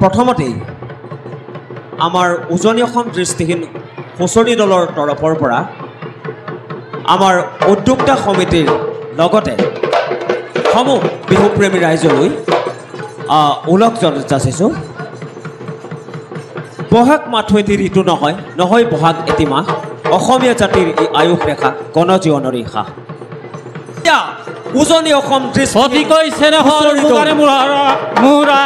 প্ৰথমতেই আমাৰ উজনি অসম দৃষ্টিহীন হুঁচৰি দলৰ তৰফৰ পৰা আমাৰ উদ্যোক্তা সমিতিৰ লগতে সমূহ বিহুপ্ৰেমী ৰাইজলৈ ওলগ যাচিছোঁ। বহাগ মাথো এটি ঋতু নহয়, নহয় বহাগ এটি মাহ, অসমীয়া জাতিৰ ই আয়ুস ৰেখা, গণজীৱনৰ ৰেখা। উজনি অসম দৃষ্টি কৈছে মোৰা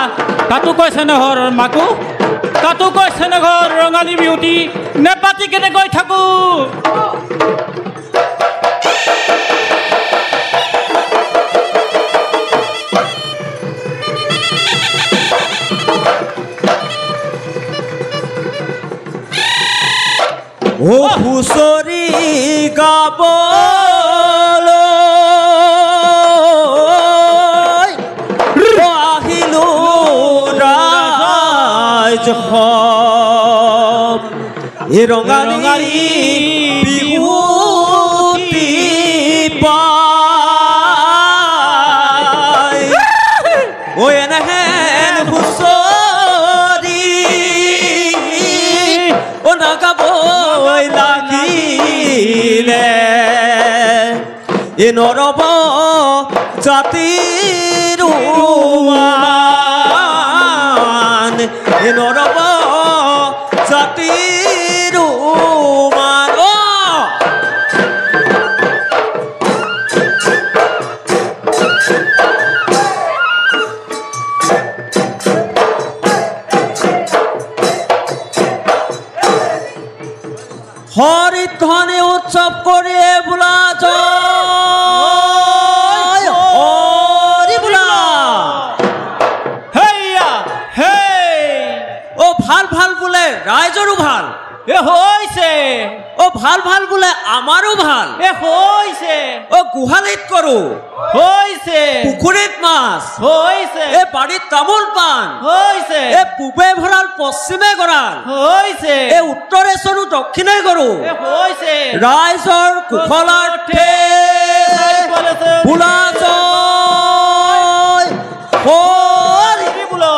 কাটো কৈছে নহৰ মাকো, কাটো কৈছে নহৰ ৰঙালী বিউটি নেপাতি কেনেকৈ থাকো। ও হুঁচৰি গাব আহিলো ৰাইজ এই ৰঙালী বিহুটি পাই ঐ এনেহেন হুঁচৰি ও নাগাব লাগিলে এ নৰব জাতিৰ মান, এ নৰব জাতিৰ মান। হৰিধ্বনি উৎসৱ কৰি বোলা জয় হৰি বোলা। হেয়া হে ও ভাল ভাল বোলে ৰাইজৰো ভাল এ হৈছে, ও ভাল ভাল বোলে আমাৰো ভাল এ হৈছে, ও গোহালিত কৰো হৈছে, পুখুৰীত মাছ হৈছে, এ বাৰীত তামোল পাণ হৈছে, এ পূবে ভঁৰাল পশ্চিমে গঁৰাল হৈছে, এ উত্তৰে চৰো দক্ষিণে কৰো হৈছে, ৰাইজৰ কুশলাৰ্থে বোলা জয় হৰি বোলা।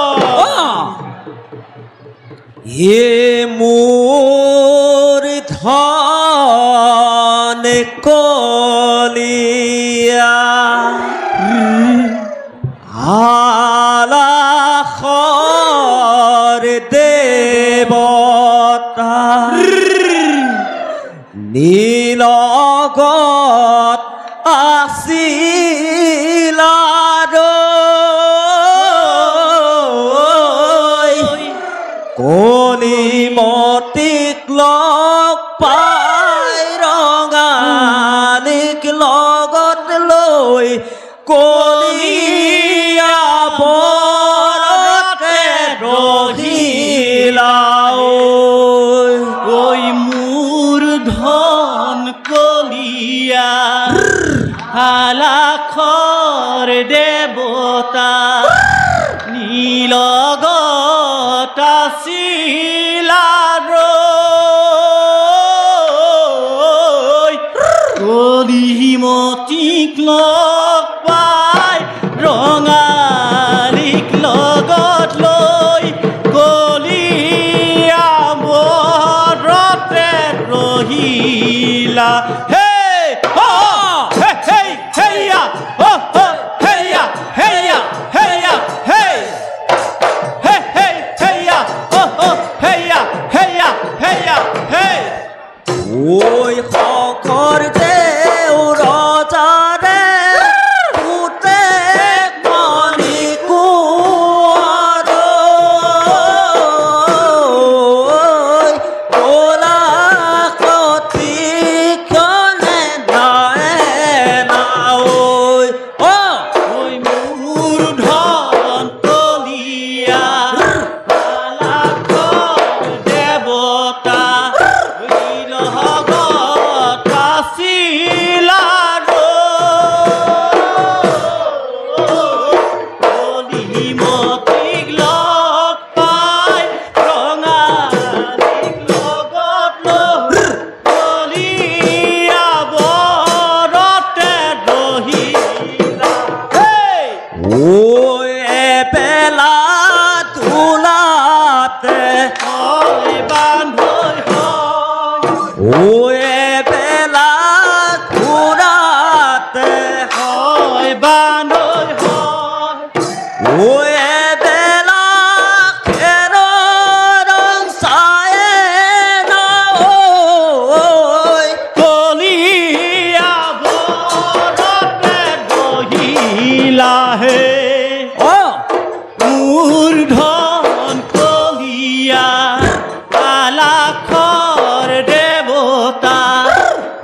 হে মোৰ ধন কলিয়া আলাসৰ দেৱতা নীলগত আছিলা কলিমতিক লগ পাই ৰঙালীক লগত লৈ কলিয়া বৰতে ৰহিলা। ঐ মোৰ ধন কলিয়া আলাসৰ দেৱতা নীলগত আছিলা কলিমতিক লগ পাই ৰঙালীক লগত লৈ কলিয়া বৰতে ৰহিলা। হে হেয়া হেয়া হেয়া হেয়া হে হে হেয়া হেয়া হেয়া হেয়া হে। ঐ শকৰ দেউ ৰজাৰে পুতেক মণি কোঁৱৰ ক'লা কতিখনে নায়ে না ঐ মোৰ ধন কলিয়া আলাসৰ দেৱতা এবেলা তোলা ওয়ে বেলা ঘুরাতে হয় বানর হয় ওয়ে বেলা খেরো রং সায়ে না ওই কলিয়া বরতে বহিলাহে ও মূর্ধন কলিয়া আলাখর দেবতা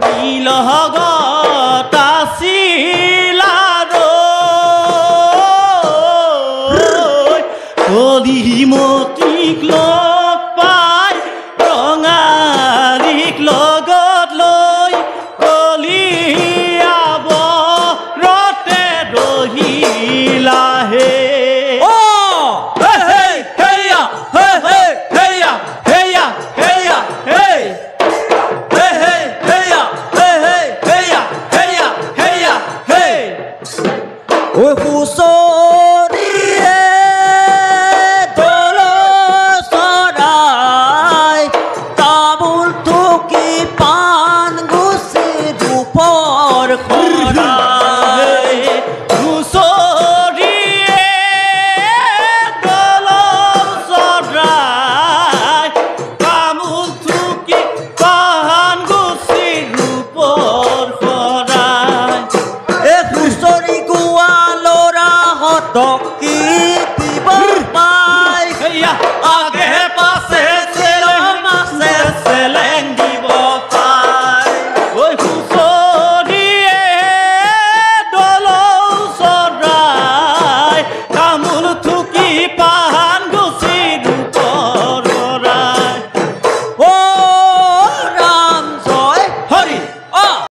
নীলগতা শিলাৰ কলিমতিক লৈ